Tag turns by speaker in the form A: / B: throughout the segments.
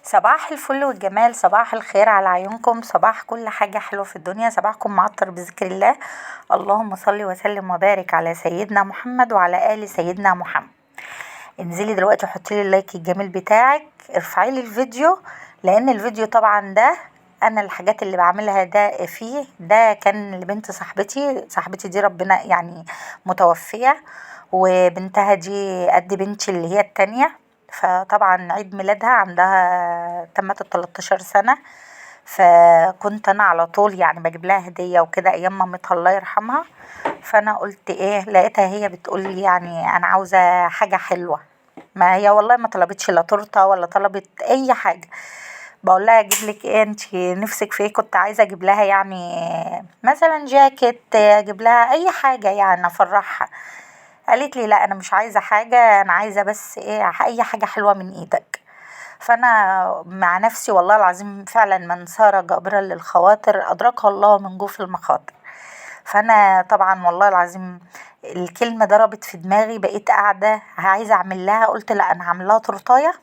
A: صباح الفل والجمال، صباح الخير على عيونكم، صباح كل حاجة حلوة في الدنيا، صباحكم معطر بذكر الله. اللهم صل وسلم وبارك على سيدنا محمد وعلى آل سيدنا محمد. انزلي دلوقتي وحطي لي اللايك الجميل بتاعك، ارفعي لي الفيديو، لان الفيديو طبعا ده انا الحاجات اللي بعملها ده فيه ده كان لبنت صاحبتي دي، ربنا يعني متوفية، وبنتها دي قد بنتي اللي هي التانية. فطبعا عيد ميلادها عندها تمت 13 سنة. فكنت انا على طول يعني بجيب لها هدية وكده ايام مامتها الله يرحمها. فانا قلت ايه، لقيتها هي بتقول لي يعني انا عاوزة حاجة حلوة. ما هي والله ما طلبتش لا تورته ولا طلبت اي حاجه. بقول لها اجيب لك ايه، انت نفسك في ايه؟ كنت عايزه اجيب لها يعني مثلا جاكيت، اجيب لها اي حاجه يعني افرحها. قالت لي لا انا مش عايزه حاجه، انا عايزه بس ايه، اي حاجه حلوه من ايدك. فانا مع نفسي والله العظيم فعلا من سار جابرا للخواطر ادركها الله من جوف المخاطر. فانا طبعا والله العظيم الكلمه ضربت في دماغي، بقيت قاعده عايزه اعمل لها، قلت لا انا هعمل لها تورتايه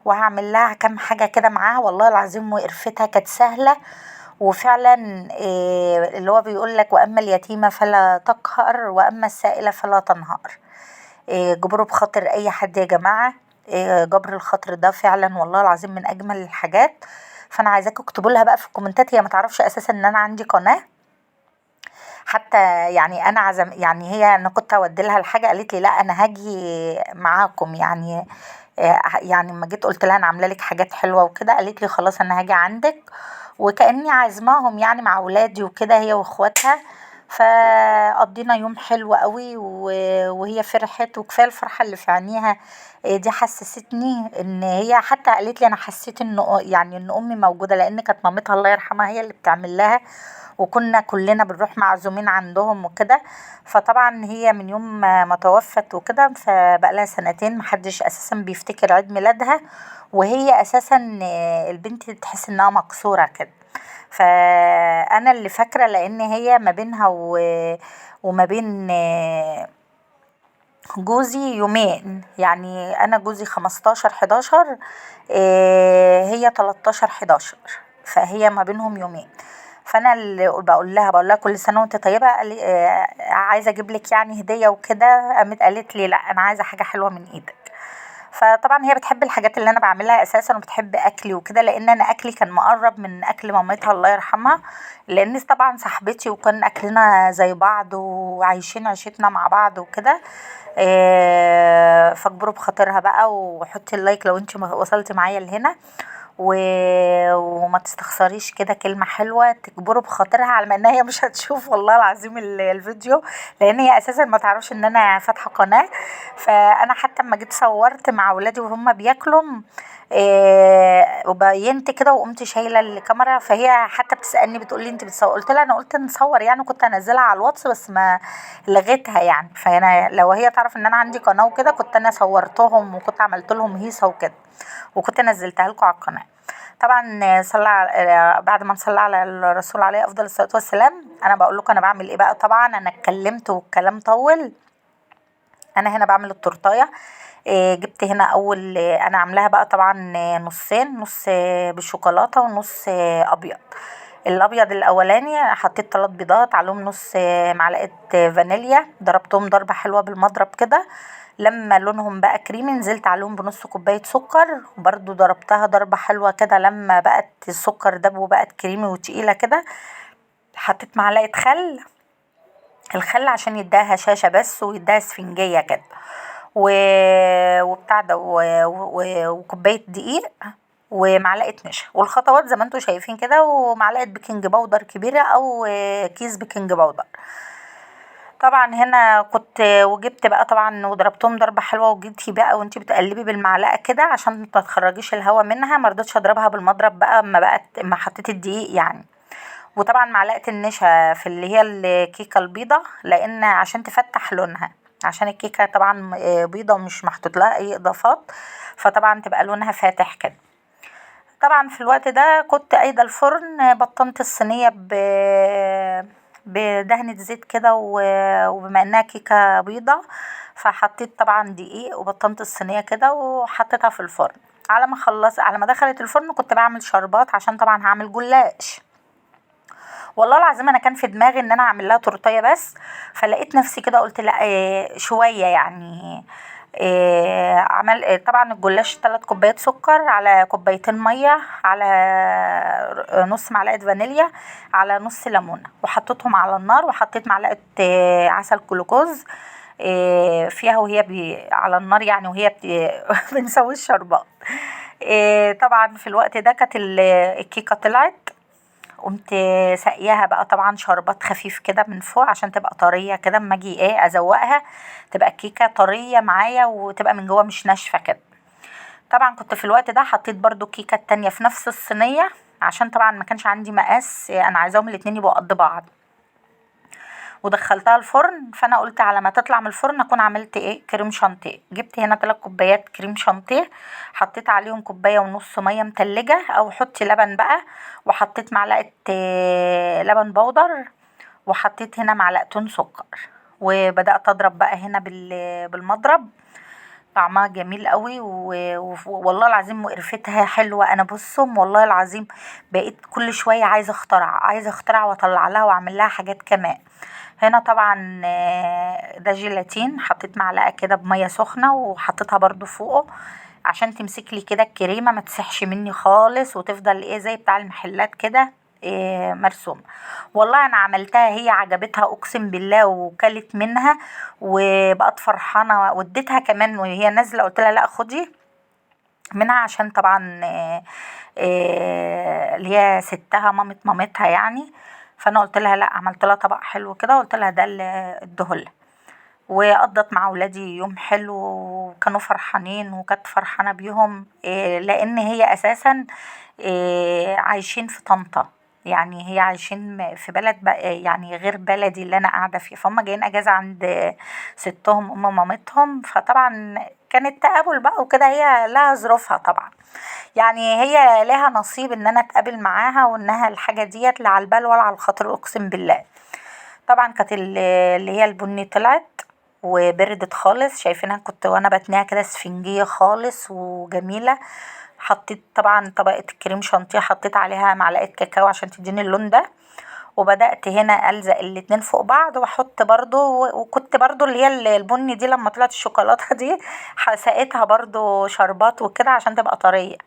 A: وهعمل لها كام حاجه كده معاها والله العظيم. وقرفتها كانت سهله وفعلا إيه اللي هو بيقول لك واما اليتيمه فلا تقهر واما السائله فلا تنهار. إيه جبروا بخاطر اي حد يا جماعه. إيه جبر الخاطر ده فعلا والله العظيم من اجمل الحاجات. فانا عايزاكم اكتبوا لها بقى في الكومنتات، هي ما تعرفش اساسا ان انا عندي قناه حتى. يعني انا يعني هي انا كنت اودي لها الحاجه، قالت لي لا انا هاجي معاكم يعني. يعني لما جيت قلت لها انا عامله لك حاجات حلوه وكده، قالت لي خلاص انا هاجي عندك، وكاني عازماهم يعني مع اولادي وكده هي واخواتها. فقضينا يوم حلو قوي وهي فرحت، وكفايه الفرحه اللي في عينيها. دي حسستني ان هي حتى قالت لي انا حسيت ان يعني ان امي موجوده، لان كانت مامتها الله يرحمها هي اللي بتعمل لها، وكنا كلنا بنروح معزومين عندهم وكده. فطبعا هي من يوم ما توفت وكده فبقى لها سنتين محدش اساسا بيفتكر عيد ميلادها. وهي اساسا البنت تحس انها مكسورة كده. فانا اللي فاكرة لان هي ما بينها وما بين جوزي يومين، يعني انا جوزي 15/11، هي 13/11، فهي ما بينهم يومين. فانا اللي بقول لها كل سنه وانت طيبه. عايزه اجيب لك يعني هديه وكده، قامت قالت لي لا انا عايزه حاجه حلوه من ايدك. فطبعا هي بتحب الحاجات اللي انا بعملها اساسا، وبتحب اكلي وكده، لان انا اكلي كان مقرب من اكل مامتها الله يرحمها، لان طبعا صاحبتي وكان اكلنا زي بعض وعايشين عيشتنا مع بعض وكده. فاكبروا بخاطرها بقى، وحطي اللايك لو انت وصلتي معايا لهنا. وما تستخسريش كده كلمة حلوة تجبروا بخاطرها، على ما انها هي مش هتشوف والله العظيم الفيديو، لان هي اساسا ما تعرفش ان انا فاتحة قناة. فانا حتى اما جيت صورت مع ولادي وهم بياكلوا وبينت كده وقمت شايله الكاميرا، فهي حتى بتسالني بتقول لي انت بتصور، قلت لها انا قلت نصور يعني، كنت انزلها على الواتس بس ما لغيتها يعني. فانا لو هي تعرف ان انا عندي قناه وكده كنت انا صورتهم وكنت عملت لهم هيصه وكده، وكنت نزلتها لكم على القناه. طبعا بعد ما نصلي على الرسول عليه افضل الصلاه والسلام، انا بقول لكم انا بعمل ايه بقى. طبعا انا اتكلمت والكلام طول. انا هنا بعمل التورتايه. جبت هنا اول انا عاملاها بقى طبعا نصين، نص بالشوكولاته ونص ابيض. الابيض الاولاني حطيت 3 بيضات عليهم نص معلقه فانيليا، ضربتهم ضربه حلوه بالمضرب كده. لما لونهم بقى كريمي نزلت عليهم بنص كوبايه سكر، وبرده ضربتها ضربه حلوه كده. لما بقت السكر داب وبقت كريمي وتقيله كده، حطيت معلقه خل. الخل عشان يديها هشاشة بس ويديها اسفنجية كده. وبتاع ده وكوباية دقيق ومعلقة نشا، والخطوات زي ما انتوا شايفين كده، ومعلقة بيكنج باودر كبيرة او كيس بيكنج باودر. طبعا هنا كنت وجبت بقى طبعا وضربتهم ضربة حلوة، وجبتي بقى وانتي بتقلبي بالمعلقة كده عشان ما تخرجيش الهوا منها. مرضتش اضربها بالمضرب بقى اما حطيت الدقيق يعني. وطبعا معلقة النشا في اللي هي الكيكة البيضة، لان عشان تفتح لونها، عشان الكيكة طبعا بيضة ومش محطوط لها اي اضافات، فطبعا تبقى لونها فاتح كده. طبعا في الوقت ده كنت قايدة الفرن، بطنت الصينية بدهنة زيت كده، وبما انها كيكة بيضة فحطيت طبعا دقيق وبطنت الصينية كده وحطيتها في الفرن. على ما دخلت الفرن كنت بعمل شربات، عشان طبعا هعمل جلاش. والله العظيم انا كان في دماغي ان انا اعمل لها تورتيه بس، فلقيت نفسي كده قلت لا شويه يعني. عمل طبعا الجلاش 3 كوبايات سكر، على كوبايتين ميه، على نص معلقه فانيليا، على نص ليمونه، وحطيتهم على النار، وحطيت معلقه عسل جلوكوز فيها وهي على النار يعني، وهي بنسوي الشربات. طبعا في الوقت ده كانت الكيكه طلعت. قمت ساقياها بقى طبعا شربات خفيف كده من فوق عشان تبقى طريه كده، اما اجي ازوقها تبقى الكيكه طريه معايا وتبقى من جوه مش ناشفه كده. طبعا كنت في الوقت ده حطيت برضو الكيكه التانية في نفس الصينيه، عشان طبعا ما كانش عندي مقاس، انا عايزاهم الاتنين يبقوا قد بعض، ودخلتها الفرن. فانا قلت على ما تطلع من الفرن اكون عملت كريم شانتيه. جبت هنا 3 كوبايات كريم شانتيه، حطيت عليهم كوبايه ونص ميه متلجه، او حطي لبن بقى، وحطيت معلقه لبن بودر، وحطيت هنا معلقتين سكر، وبدات اضرب بقى هنا بالمضرب. طعمها جميل قوي والله العظيم وقرفتها حلوه. انا بصم والله العظيم بقيت كل شويه عايزه اخترع واطلع لها واعمل لها حاجات كمان. هنا طبعا ده جيلاتين، حطيت معلقه كده بميه سخنه وحطيتها برضو فوقه عشان تمسكلي كده الكريمه ما تسحش مني خالص، وتفضل زي بتاع المحلات كده مرسوم. والله انا عملتها هي عجبتها اقسم بالله، وكلت منها وبقت فرحانه، واديتها كمان وهي نازله قلت لها لا خدي منها، عشان طبعا اللي هي ستها مامتها يعني. فانا قلت لها لا، عملت لها طبق حلو كده وقلت لها ده اللي اديهولها. وقضت مع ولادي يوم حلو وكانوا فرحانين، وكانت فرحانه بيهم لان هي اساسا عايشين في طنطا، يعني هي عايشين في بلد يعني غير بلدي اللي انا قاعده فيه، فهم جايين اجازه عند ستهم مامتهم. فطبعا كان التقابل بقى وكده، هي لها ظروفها طبعا، يعني هي لها نصيب ان انا اتقابل معاها، وانها الحاجه ديت لا على البال ولا على الخاطر اقسم بالله. طبعا كانت اللي هي البني طلعت وبردت خالص، شايفينها كنت وانا بتنيها كده اسفنجية خالص وجميلة. حطيت طبعا طبقة الكريم شانتيه، حطيت عليها معلقة كاكاو عشان تديني اللون ده، وبدأت هنا ألزق الاتنين فوق بعض، واحط برضو، وكنت برضو اللي هي البني دي لما طلعت الشوكولاتة دي سقيتها برضو شربات وكده عشان تبقى طرية.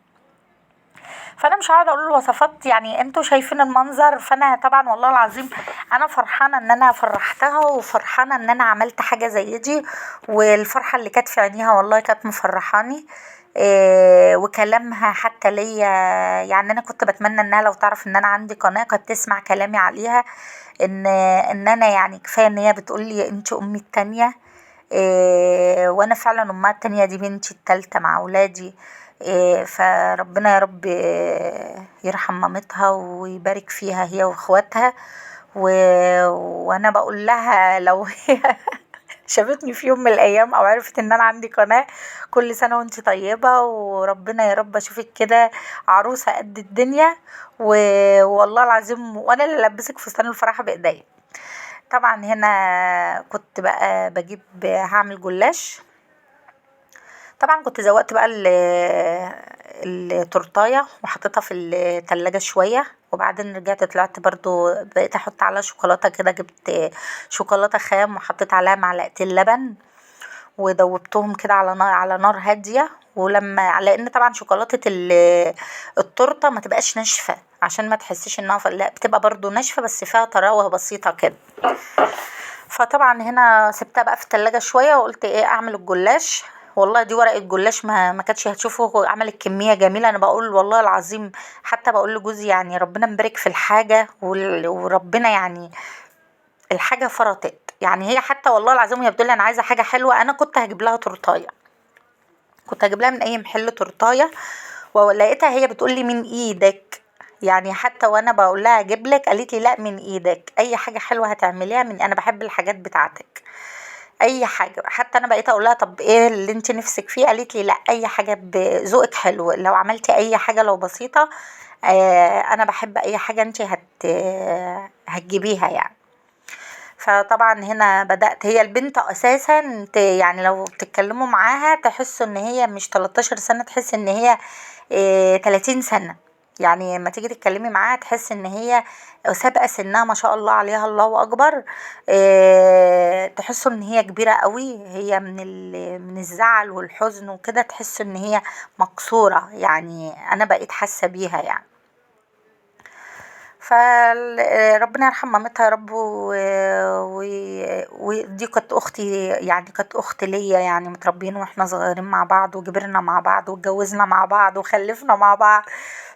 A: فانا مش هقعد اقول الوصفات، يعني انتوا شايفين المنظر. فانا طبعا والله العظيم انا فرحانه ان انا فرحتها، وفرحانه ان انا عملت حاجه زي دي، والفرحه اللي كانت في عينيها والله كانت مفرحاني. وكلامها حتى ليا، يعني انا كنت بتمنى انها لو تعرف ان انا عندي قناه كانت تسمع كلامي عليها، ان انا يعني كفايه ان هي بتقول لي انت امي التانية. وانا فعلا امها التانية، دي بنتي التالتة مع ولادي. فربنا يا رب يرحم مامتها ويبارك فيها هي واخواتها. وانا بقول لها لو هي شافتني في يوم من الايام او عرفت ان انا عندي قناة، كل سنة وانت طيبة، وربنا يا رب اشوفك كده عروسة قد الدنيا. والله العظيم وانا اللي لبسك فستان الفرح بايديا. طبعا هنا كنت بقى بجيب هعمل جلاش. طبعا كنت زوقت بقى التورتايه وحطيتها في التلاجة شوية، وبعدين رجعت طلعت برضو بقيت احط عليها شوكولاتة كده، جبت شوكولاتة خام وحطيت عليها معلقتين لبن، ودوبتهم كده على نار هادية. ولما لان طبعا شوكولاتة التورته ما تبقاش ناشفة، عشان ما تحسيش انها لا بتبقى برضو ناشفة بس فيها طراوة بسيطة كده. فطبعا هنا سبتها بقى في التلاجة شوية، وقلت اعمل الجلاش. والله دي ورقة جلاش ما كانتش هتشوفه، عملت كمية جميلة. انا بقول والله العظيم، حتى بقول لجوزي يعني ربنا مبارك في الحاجة، وربنا يعني الحاجة فرطت، يعني هي حتى والله العظيم هي بتقول لي انا عايزة حاجة حلوة، انا كنت هجيب لها تورتايه، كنت هجيب لها من اي محل تورتايه، ولقيتها هي بتقول لي من ايدك. يعني حتى وانا بقول لها اجيب لك قالت لي لا من ايدك، اي حاجه حلوه هتعمليها من انا بحب الحاجات بتاعتك اي حاجه. حتى انا بقيت اقول لها طب ايه اللي انت نفسك فيه، قالت لي لا اي حاجه بذوقك حلو، لو عملتي اي حاجه لو بسيطه انا بحب اي حاجه انت هتجيبيها يعني. فطبعا هنا بدأت، هي البنت اساسا يعني لو بتتكلموا معاها تحسوا ان هي مش 13 سنة، تحس ان هي 30 سنة. يعني لما تيجي تتكلمي معاها تحس ان هي سابقة سنها ما شاء الله عليها، الله اكبر. تحسوا ان هي كبيرة قوي، هي من الزعل والحزن وكده، تحسوا ان هي مكسورة. يعني انا بقيت حاسة بيها يعني. فربنا يرحم مامتها يا رب. ودي كانت اختي، يعني كانت اخت ليا، يعني متربيين واحنا صغيرين مع بعض، وكبرنا مع بعض، واتجوزنا مع بعض، وخلفنا مع بعض.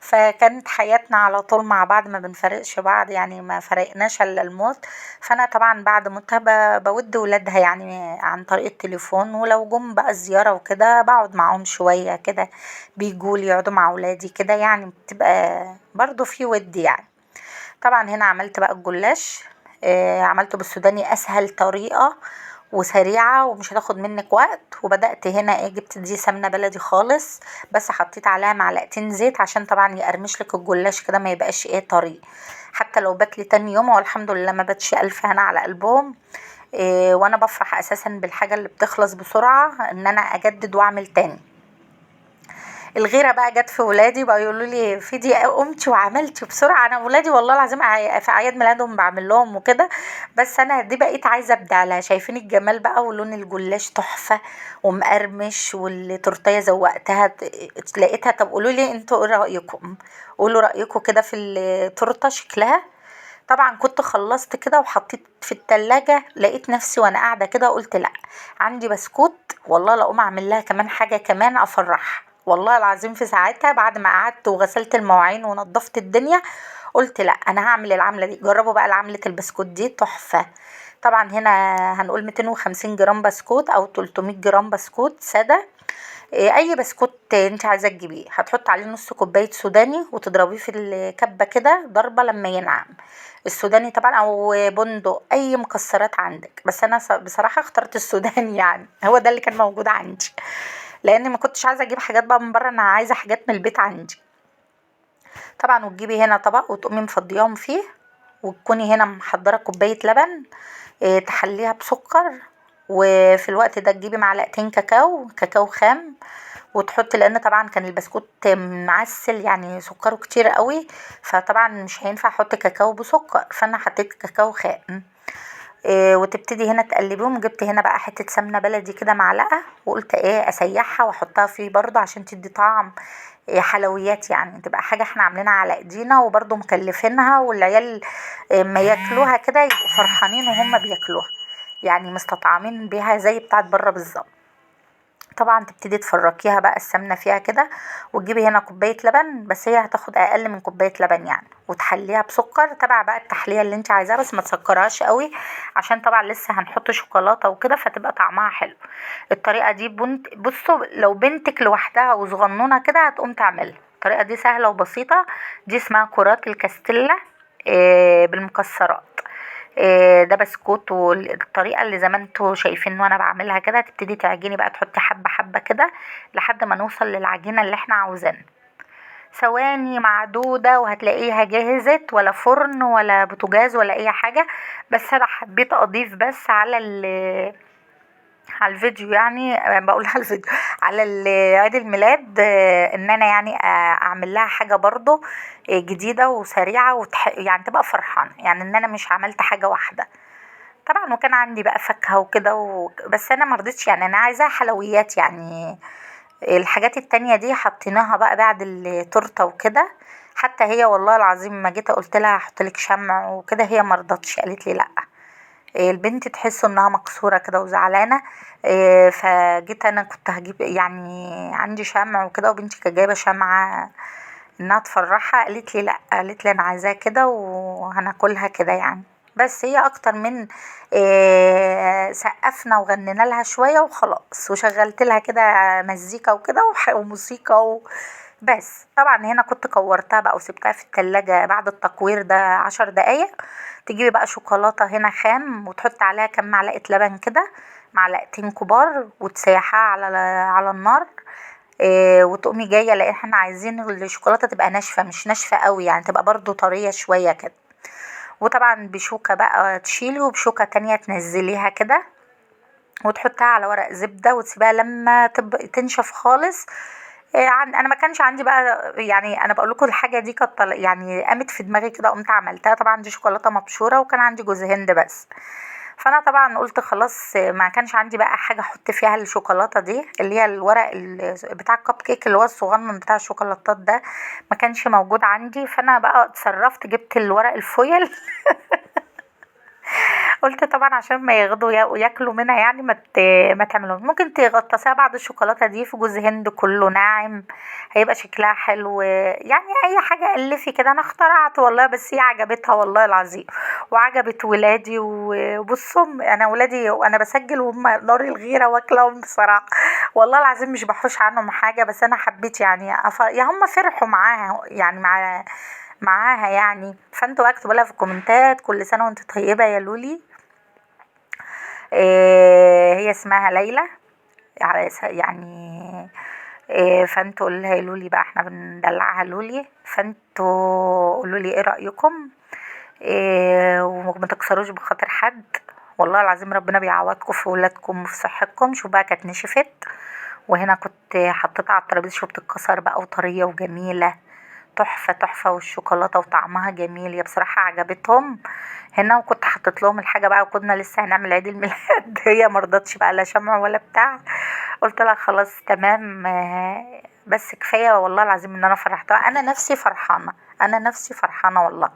A: فكانت حياتنا على طول مع بعض، ما بنفرقش بعض، يعني ما فرقناش الا الموت. فانا طبعا بعد موتها بود ولادها يعني عن طريق التليفون، ولو جم بقى زيارة وكده بقعد معاهم شوية كده، بيجولي يقعدوا مع ولادي كده، يعني بتبقى برضو في ود يعني. طبعا هنا عملت بقى الجلاش. عملته بالسوداني، اسهل طريقة وسريعة ومش هتاخد منك وقت. وبدأت هنا جبت دي سمنة بلدي خالص، بس حطيت عليها معلقتين زيت عشان طبعا يقرمش لك الجلاش كده، ما يبقاش طري. حتى لو باكلي تاني يوم، والحمد لله ما باتش الف هنا على قلبهم. وانا بفرح اساسا بالحاجة اللي بتخلص بسرعة، ان انا اجدد واعمل تاني. الغيره بقى جت في ولادي، بقى يقولوا لي في دي قمتي وعملتي بسرعه. انا ولادي والله العظيم في اعياد ميلادهم بعمل لهم وكده، بس انا دي بقيت عايزه ابدع لها. شايفين الجمال بقى، ولون الجلاش تحفه ومقرمش، والتورتيه زوقتها لقيتها. طب قولوا لي انتوا ايه رايكم؟ قولوا رايكم كده في التورته شكلها. طبعا كنت خلصت كده وحطيت في التلاجة، لقيت نفسي وانا قاعدة كده قلت لا، عندي بسكوت والله لا اقوم اعمل لها كمان حاجة كمان افرحها. والله العظيم في ساعتها بعد ما قعدت وغسلت المواعين ونضفت الدنيا، قلت لا انا هعمل العملة دي. جربوا بقى العملة البسكوت دي تحفة. طبعا هنا هنقول 250 جرام بسكوت او 300 جرام بسكوت سادة. اي بسكوت انت عايزاه تجيبيه، هتحط عليه نص كوبايه سوداني وتضربيه في الكبه كده ضربه لما ينعم. السوداني طبعا او بندق، اي مكسرات عندك، بس انا بصراحه اخترت السوداني يعني هو ده اللي كان موجود عندي، لاني ما كنتش عايزه اجيب حاجات بقى من بره، انا عايزه حاجات من البيت عندي. طبعا وتجيبي هنا طبق وتقومي مفضياهم فيه، وتكوني هنا محضره كوبايه لبن تحليها بسكر. وفي الوقت ده تجيبي معلقتين كاكاو خام وتحطي، لان طبعا كان البسكوت معسل يعني سكره كتير قوي، فطبعا مش هينفع احط كاكاو بسكر، فانا حطيت كاكاو خام. وتبتدي هنا تقلبيهم. جبت هنا بقى حته سمنه بلدي كده معلقه، وقلت اسيحها واحطها فيه برضو عشان تدي طعم حلويات، يعني تبقى حاجه احنا عاملينها على ايدينا وبرضو مكلفينها، والعيال ما ياكلوها كده يبقوا فرحانين وهم بياكلوها، يعني مستطعمين بيها زي بتاعت بره بالظبط. طبعا تبتدي تفركيها بقى السمنه فيها كده، وتجيبي هنا كوبايه لبن، بس هي هتاخد اقل من كوبايه لبن يعني، وتحليها بسكر تبع بقى التحليه اللي انت عايزاها، بس ما تسكرهاش قوي عشان طبعا لسه هنحط شوكولاته وكده فتبقى طعمها حلو. الطريقه دي بصوا لو بنتك لوحدها وصغنونه كده هتقوم تعملها. الطريقه دي سهله وبسيطه. دي اسمها كرات الكاستيلا بالمكسرات. ده بسكوت، والطريقة اللي زي ما انتوا شايفين وانا بعملها كده، تبتدي تعجني بقى، تحطي حبة حبة كده لحد ما نوصل للعجينة اللي احنا عاوزينها. ثواني معدودة وهتلاقيها جهزت، ولا فرن ولا بوتاجاز ولا اي حاجة. بس انا حبيت اضيف بس على الفيديو، يعني بقول على الفيديو على عيد الميلاد، ان انا يعني اعمل لها حاجه برضو جديده وسريعه يعني تبقى فرحانه، يعني ان انا مش عملت حاجه واحده. طبعا وكان عندي بقى فاكهه وكده بس انا مرضتش، يعني انا عايزاها حلويات يعني. الحاجات التانية دي حطيناها بقى بعد التورته وكده. حتى هي والله العظيم ما جيت قلت لها احط لك شمع وكده، هي مرضتش، قالت لي لا. البنت تحس انها مكسوره كده وزعلانه. فجيت انا كنت هجيب يعني عندي شمع وكده، وبنتي كانت جايبه شمعه انها تفرحها، قالت لي لا، قالت لي انا عايزاها كده وهناكلها كده يعني. بس هي اكتر من سقفنا وغنينا لها شويه وخلاص، وشغلت لها كده مزيكا وكده وموسيقى بس طبعا هنا كنت كورتها بقى وسبتها في التلاجة بعد التكوير ده 10 دقايق. تجيبي بقى شوكولاتة هنا خام وتحط عليها كام معلقة لبن كده، معلقتين كبار، وتسيحها على النار. وتقومي جايه، لان احنا عايزين الشوكولاته تبقى ناشفه، مش ناشفه قوي يعني، تبقى برضو طريه شويه كده. وطبعا بشوكة بقى تشيلي وبشوكة تانية تنزليها كده وتحطها على ورق زبدة وتسيبها لما تنشف خالص. انا ما كانش عندي بقى، يعني انا بقول لكم الحاجه دي كانت يعني قامت في دماغي كده قمت عملتها. طبعا دي شوكولاته مبشوره وكان عندي جوز هند بس. فانا طبعا قلت خلاص ما كانش عندي بقى حاجه احط فيها الشوكولاته دي اللي هي الورق بتاع الكب كيك اللي هو الصغنن بتاع الشوكولاتات ده، ما كانش موجود عندي. فانا بقى اتصرفت جبت الورق الفويل قلت طبعا عشان ما ياخدوا وياكلوا منها، يعني ما تعملوا ممكن تغطسيها بعد الشوكولاته دي في جوز هند كله ناعم هيبقى شكلها حلو. يعني اي حاجه الفي كده. انا اخترعت والله بس هي عجبتها والله العظيم وعجبت ولادي. وبصهم انا ولادي وانا بسجل وهم نار الغيره واكلهم بصراحه والله العظيم مش بحوش عنهم حاجه. بس انا حبيت يعني يا هم فرحوا معاها يعني معاها يعني. فانتوا بقى اكتبوا لها في الكومنتات كل سنه وانت طيبه يا لولي. هي اسمها ليلى يعني. فانتوا قولوا لي بقى احنا بندلعها لولي. فانتوا قولوا لي ايه رأيكم. وما تكسروش بخاطر حد والله العظيم ربنا بيعوضكم في ولادكم وفي صحتكم. شوف بقى كانت نشفت وهنا كنت حطيتها على الترابيزه شو بتتكسر بقى وطريه وجميله تحفة تحفة. والشوكولاتة وطعمها جميل يا بصراحة عجبتهم هنا. وكنت حطيت لهم الحاجة بقى وكنا لسه هنعمل عيد الميلاد هي مرضتش بقى لا شمع ولا بتاع. قلت لها خلاص تمام بس كفاية والله العظيم ان انا فرحتها. انا نفسي فرحانة انا نفسي فرحانة والله.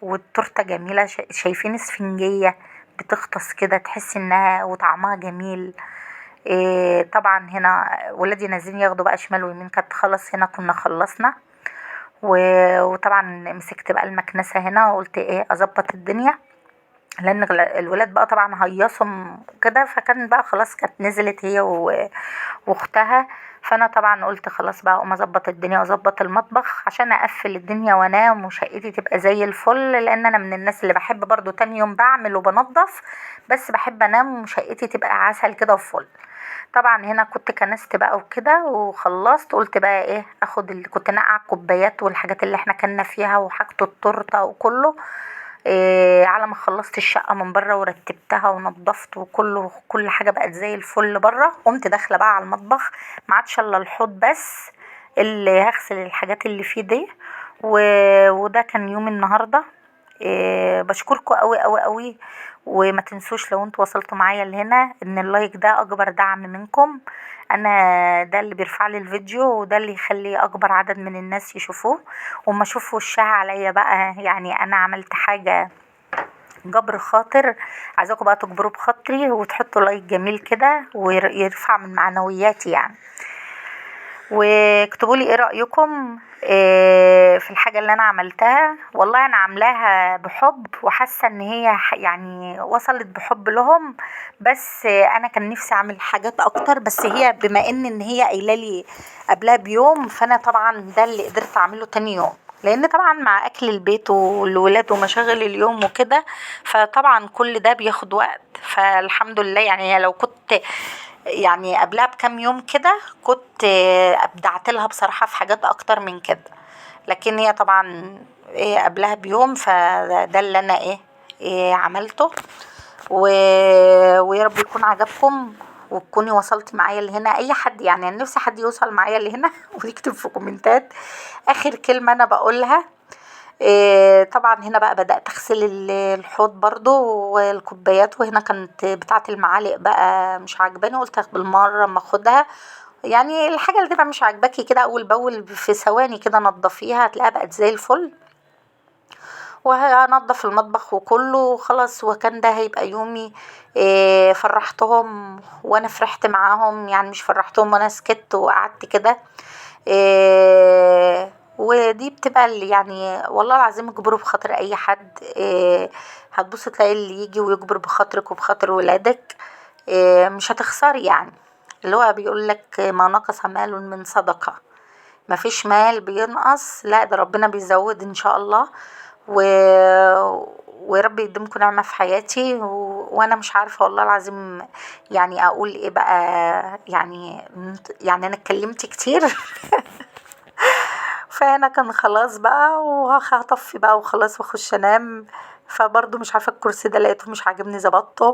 A: والتورتة جميلة شايفين اسفنجية بتغطس كده تحس انها وطعمها جميل. طبعا هنا ولادي نازلين ياخدوا بقى شمال ويمين كانت خلص هنا كنا خلصنا. وطبعا مسكت بقى المكنسة هنا وقلت ايه اظبط الدنيا لان الولاد بقى طبعا هيصهم كده. فكان بقى خلاص كانت نزلت هي واختها. فانا طبعا قلت خلاص بقى اقوم اظبط الدنيا واظبط المطبخ عشان اقفل الدنيا وانام وشقتي تبقى زي الفل. لان انا من الناس اللي بحب برضو تاني يوم بعمل وبنضف بس بحب انام وشقتي تبقى عسل كده وفل. طبعا هنا كنت كنست بقى وكده وخلصت. قلت بقى ايه اخد اللي كنت نقع الكوبايات والحاجات اللي احنا كنا فيها وحاجة التورته وكله. على ما خلصت الشقة من بره ورتبتها ونضفت وكله كل حاجة بقت زي الفل بره. قمت داخلة بقى على المطبخ ما عادش الا الحوض بس اللي هغسل الحاجات اللي فيه دي. وده كان يوم النهارده. بشكركم قوي قوي قوي. وما تنسوش لو انتوا وصلتوا معايا لهنا ان اللايك ده اكبر دعم منكم. انا ده اللي بيرفع لي الفيديو وده اللي يخلي اكبر عدد من الناس يشوفوه. وما اشوفوا وشها عليا بقى يعني انا عملت حاجة جبر خاطر. عايزاكم بقى تجبروا بخاطري وتحطوا لايك جميل كده ويرفع من معنوياتي يعني. واكتبوا لي ايه رأيكم في الحاجة اللي انا عملتها. والله انا عاملاها بحب وحاسة ان هي يعني وصلت بحب لهم. بس انا كان نفسي اعمل حاجات اكتر بس هي بما ان هي قايله لي قبلها بيوم فانا طبعا ده اللي قدرت اعمله تاني يوم. لان طبعا مع اكل البيت والولاد ومشاغل اليوم وكده فطبعا كل ده بياخد وقت. فالحمد لله يعني لو كنت يعني قبلها بكام يوم كده كنت ابدعت لها بصراحة في حاجات اكتر من كده. لكن هي طبعا ايه قبلها بيوم فده اللي انا ايه عملته. ويا رب يكون عجبكم وتكوني وصلتي معايا لهنا. اي حد يعني انا نفسي حد يوصل معايا لهنا ويكتب في كومنتات اخر كلمة انا بقولها. طبعا هنا بقى بدأت اغسل الحوض برضو والكوبايات. وهنا كانت بتاعة المعالق بقى مش عاجباني قلت بالمرة اما اخدها. يعني الحاجة اللي تبقى مش عاجباكي كده اول باول في ثواني كده نضفيها هتلاقيها بقت زي الفل. وهنضف المطبخ وكله خلاص وكان ده هيبقى يومي. فرحتهم وانا فرحت معاهم يعني مش فرحتهم وانا سكت وقعدت كده. ودي بتبقى اللي يعني والله العظيم اجبروا بخاطر اي حد. هتبص تلاقي اللي يجي ويجبر بخاطرك وبخاطر ولادك. مش هتخسري يعني. اللي هو بيقول لك ما نقص مال من صدقة. ما فيش مال بينقص لا ده ربنا بيزود ان شاء الله. و ورب يديمكم نعمة في حياتي وانا مش عارفة والله العظيم يعني اقول ايه بقى. يعني انا اتكلمت كتير فانا كان خلاص بقى وهطفي بقى وخلاص واخش انام، فبرضه مش عارفه الكرسي ده لقيته مش عاجبني ظبطته.